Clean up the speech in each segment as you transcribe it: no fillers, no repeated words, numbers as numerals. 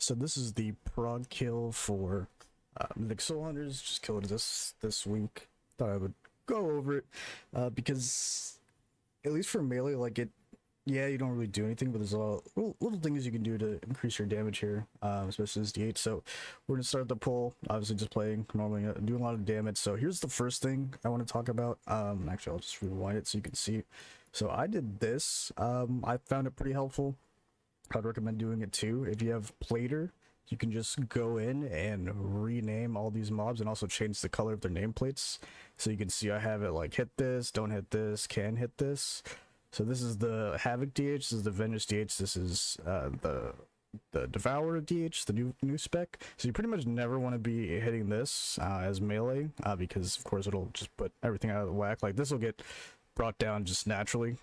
So this is the prog kill for Mythic Soul Hunters. Just killed this week. Thought I would go over it because at least for melee, like it, yeah, you don't really do anything, but there's a lot of little things you can do to increase your damage here, especially as D8. So we're gonna start the pull. Obviously, just playing normally, doing a lot of damage. So here's the first thing I want to talk about. Actually, I'll just rewind it so you can see. So I did this. I found it pretty helpful. I'd recommend doing it too. If you have Plater, you can just go in and rename all these mobs and also change the color of their nameplates. So you can see I have it like hit this, don't hit this, can hit this. So this is the Havoc DH, this is the Vengeance DH, this is the Devourer DH, the new spec. So you pretty much never want to be hitting this as melee because of course it'll just put everything out of the whack. Like this will get brought down just naturally,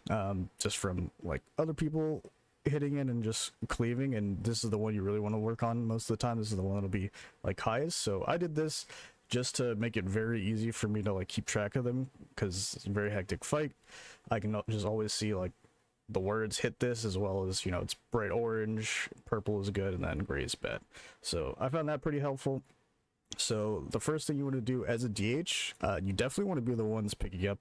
just from like other people hitting it and just cleaving, and this is the one you really want to work on most of the time. This is the one that'll be like highest. So I did this just to make it very easy for me to like keep track of them because it's a very hectic fight. I can just always see like the words hit this, as well as, you know, it's bright orange, purple is good, and then gray is bad. So I found that pretty helpful. So the first thing you want to do as a DH, you definitely want to be the ones picking up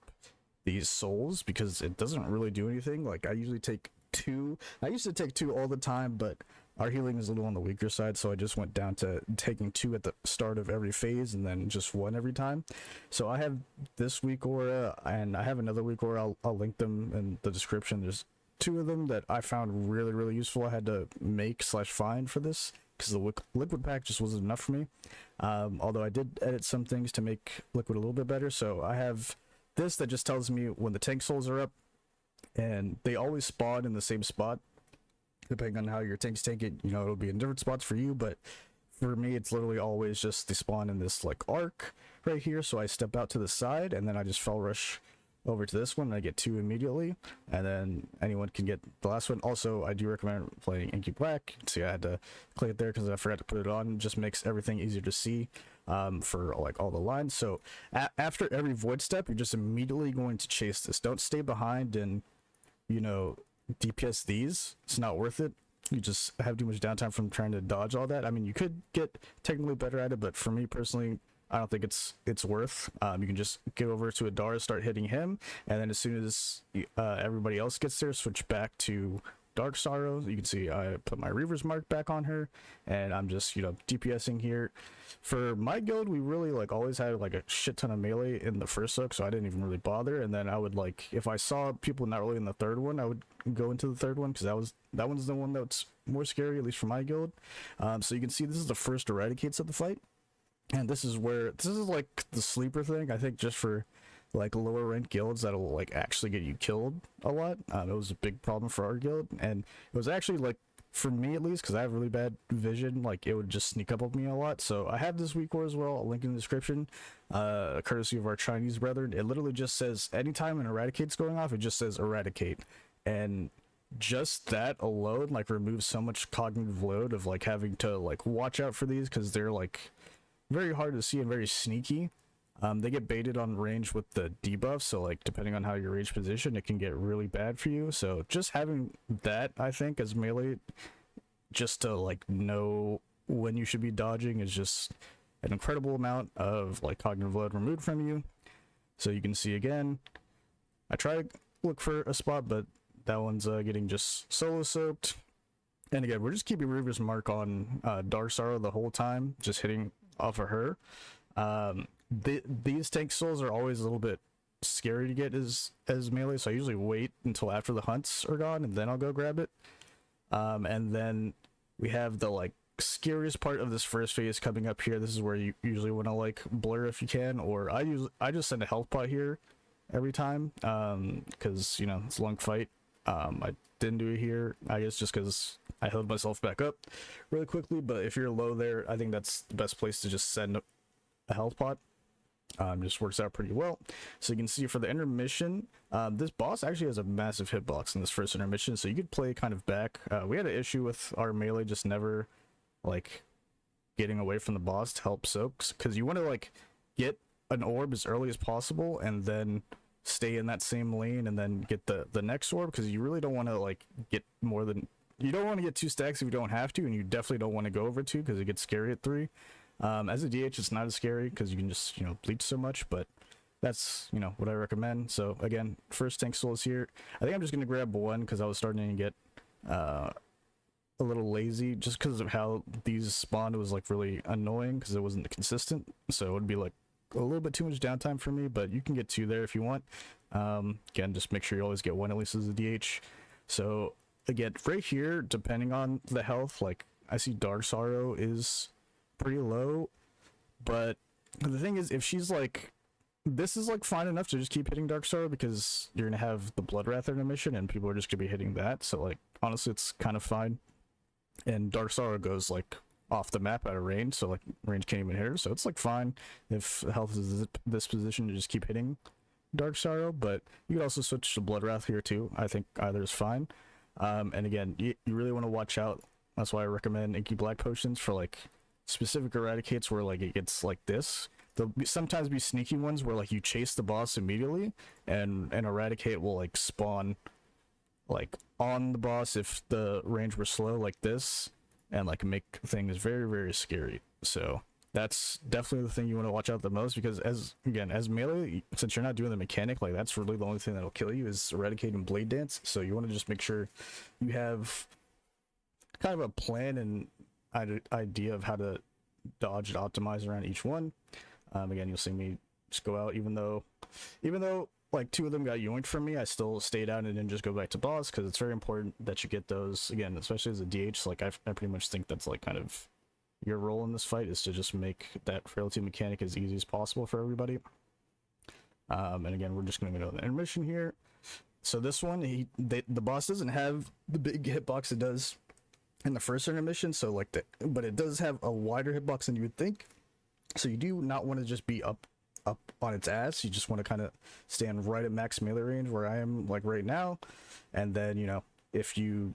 these souls because it doesn't really do anything. Like I usually take two. I used to take two all the time, but our healing is a little on the weaker side, so I just went down to taking two at the start of every phase and then just one every time. So I have this weak aura and I have another weak aura. I'll link them in the description. There's two of them that I found really useful. I had to make / find for this because the liquid pack just wasn't enough for me. Although I did edit some things to make liquid a little bit better. So I have this that just tells me when the tank souls are up, and they always spawn in the same spot. Depending on how your tanks tank it, you know, it'll be in different spots for you, but for me it's literally always just they spawn in this like arc right here. So I step out to the side and then I just fell rush over to this one and I get two immediately, and then anyone can get the last one. Also, I do recommend playing Inky Black. See, I had to click it there because I forgot to put it on. It just makes everything easier to see for like all the lines. So after every void step, you're just immediately going to chase this. Don't stay behind and, you know, DPS these. It's not worth it. You just have too much downtime from trying to dodge all that. I mean, you could get technically better at it, but for me personally, I don't think it's worth. You can just get over to Adara, start hitting him, and then as soon as everybody else gets there, switch back to Dark Sorrow. You can see I put my Reaver's Mark back on her, and I'm just, you know, DPSing here. For my guild, we really like always had like a shit ton of melee in the first soak, so I didn't even really bother. And then I would like, if I saw people not really in the third one, I would go into the third one because that one's the one that's more scary, at least for my guild. So you can see this is the first Eradicates of the fight, and this is like the sleeper thing. I think just for like lower ranked guilds that'll like actually get you killed a lot. It was a big problem for our guild, and it was actually like, for me at least, because I have really bad vision, like it would just sneak up on me a lot. So I have this weak aura as well. I'll link in the description, courtesy of our Chinese brethren. It literally just says anytime an Eradicate's going off, it just says Eradicate, and just that alone like removes so much cognitive load of like having to like watch out for these because they're like very hard to see and very sneaky. They get baited on range with the debuff, so like depending on how your range position, it can get really bad for you. So just having that, I think, as melee, just to like know when you should be dodging, is just an incredible amount of like cognitive load removed from you. So you can see again, I try to look for a spot, but that one's getting just solo soaked. And again, we're just keeping Reaver's Mark on Dark Sorrow the whole time, just hitting off of her. These tank souls are always a little bit scary to get as melee, so I usually wait until after the hunts are gone and then I'll go grab it. And then we have the like scariest part of this first phase coming up here. This is where you usually want to like blur if you can, or I just send a health pot here every time because, you know, it's a long fight. I didn't do it here, I guess, just because I healed myself back up really quickly. But if you're low there, I think that's the best place to just send a health pot. Just works out pretty well. So you can see for the intermission, this boss actually has a massive hitbox in this first intermission, so you could play kind of back. We had an issue with our melee just never like getting away from the boss to help soaks, because you want to like get an orb as early as possible and then stay in that same lane and then get the next orb, because you really don't want to like get more than you don't want to get 2 stacks if you don't have to, and you definitely don't want to go over 2 because it gets scary at 3. As a DH, it's not as scary because you can just, you know, bleach so much, but that's, you know, what I recommend. So again, first tank soul is here. I think I'm just gonna grab 1 because I was starting to get a little lazy just because of how these spawned. It was like really annoying because it wasn't consistent, so it would be like a little bit too much downtime for me, but you can get 2 there if you want. Again, just make sure you always get 1 at least as a DH. So again, right here, depending on the health, like I see Dark Sorrow is pretty low, but the thing is, if she's like, this is like fine enough to just keep hitting Dark Sorrow because you're gonna have the Blood Wrath intermission and people are just gonna be hitting that. So like honestly, it's kind of fine. And Dark Sorrow goes like off the map out of range, so like range can't even hit her, so it's like fine if health is this position to just keep hitting Dark Sorrow. But you could also switch to Blood Wrath here too. I think either is fine. And again, you really want to watch out. That's why I recommend Inky Black potions for like specific eradicates where like it gets like this. There'll sometimes be sneaky ones where like you chase the boss immediately and an eradicate will like spawn like on the boss if the range were slow like this, and like make things very, very scary. So that's definitely the thing you want to watch out the most, because as melee, since you're not doing the mechanic, like that's really the only thing that'll kill you is eradicating blade dance. So you want to just make sure you have kind of a plan and idea of how to dodge and optimize around each one. Again, you'll see me just go out, even though like 2 of them got yoinked from me, I still stayed out and didn't just go back to boss, because it's very important that you get those, again, especially as a DH. Like I pretty much think that's like kind of your role in this fight, is to just make that frailty mechanic as easy as possible for everybody. And again, we're just going to go to the intermission here. So this one, the boss doesn't have the big hitbox it does in the first intermission, so like but it does have a wider hitbox than you would think. So you do not want to just be up on its ass. You just want to kind of stand right at max melee range where I am like right now, and then, you know, if you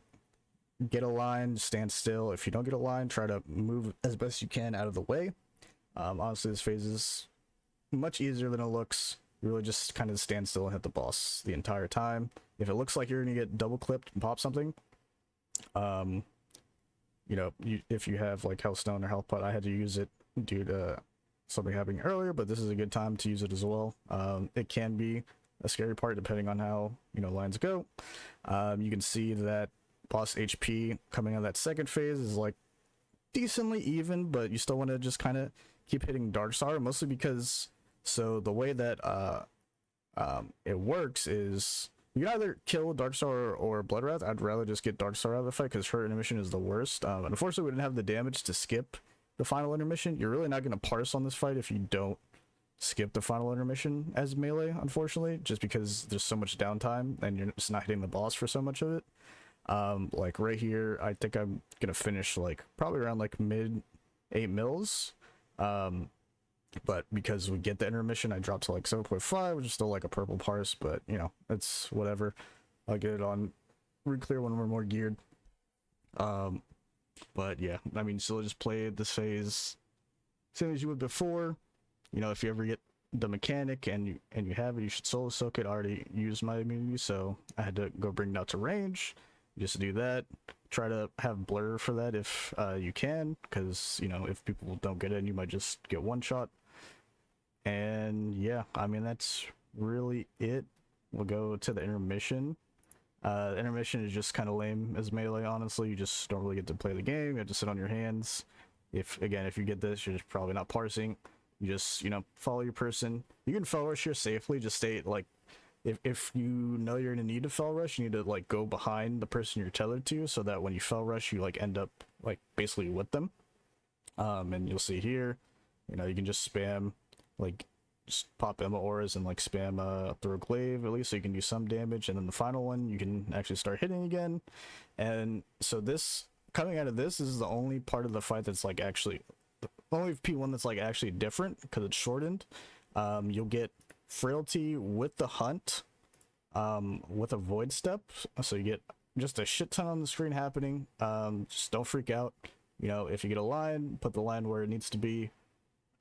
get a line, stand still. If you don't get a line, try to move as best you can out of the way. Honestly, this phase is much easier than it looks. You really just kind of stand still and hit the boss the entire time. If it looks like you're gonna get double clipped and pop something, you know, if you have like health stone or health pot, I had to use it due to something happening earlier, but this is a good time to use it as well. It can be a scary part depending on how, you know, lines go. You can see that boss HP coming out of that second phase is like decently even, but you still want to just kind of keep hitting Dark Sorrow, mostly because, so the way that it works is you can either kill Dark Sorrow or Blood Wrath. I'd rather just get Dark Sorrow out of the fight because her intermission is the worst. Unfortunately, we didn't have the damage to skip the final intermission. You're really not going to parse on this fight if you don't skip the final intermission as melee, unfortunately, just because there's so much downtime and you're just not hitting the boss for so much of it. Like right here, I think I'm gonna finish like probably around like mid 8 mils, but because we get the intermission, I dropped to like 7.5, which is still like a purple parse, but you know, it's whatever. I'll get it on re-clear when we're more geared. But yeah, I mean, still just play this phase same as you would before. You know, if you ever get the mechanic and you have it, you should solo soak it. I already used my immunity, so I had to go bring it out to range. Just do that. Try to have blur for that if you can, because, you know, if people don't get it, you might just get one shot. And yeah, I mean, that's really it. We'll go to the intermission. The intermission is just kind of lame as melee, honestly. You just don't really get to play the game. You have to sit on your hands. If you get this, you're just probably not parsing. You just, you know, follow your person. You can fell rush here safely. Just stay like, if you know you're gonna need to fell rush, you need to like go behind the person you're tethered to, so that when you fell rush, you like end up like basically with them. And you'll see here, you know, you can just spam, like just pop Emma auras and like spam throw a glaive at least, so you can do some damage, and then the final one you can actually start hitting again. And so this, coming out of this is the only part of the fight that's like actually the only P1 that's like actually different, because it's shortened. You'll get frailty with the hunt, with a void step, so you get just a shit ton on the screen happening. Just don't freak out. You know, if you get a line, put the line where it needs to be.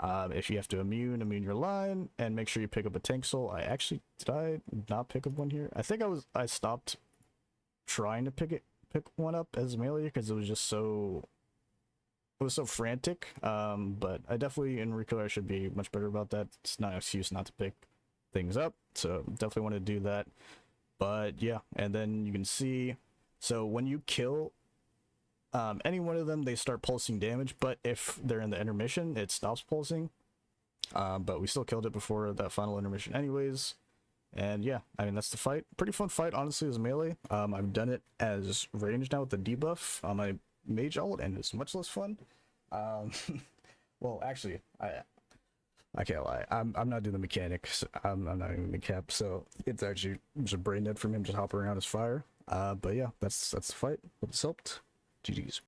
If you have to immune your line, and make sure you pick up a tank soul. Did I not pick up one here? I think I stopped trying to pick pick one up as melee because it was just so frantic. But I definitely in regular I should be much better about that. It's not an excuse not to pick things up, so definitely want to do that. But yeah, and then you can see, so when you kill any one of them, they start pulsing damage, but if they're in the intermission, it stops pulsing. But we still killed it before that final intermission anyways. And yeah, I mean, that's the fight. Pretty fun fight, honestly, as melee. I've done it as range now with the debuff on my mage ult, and it's much less fun. Well, actually, I can't lie. I'm not doing the mechanics. I'm not even the cap, so it's actually just brain dead for me. I'm just hopping around as fire. But yeah, that's the fight. Hope this helped. GG's.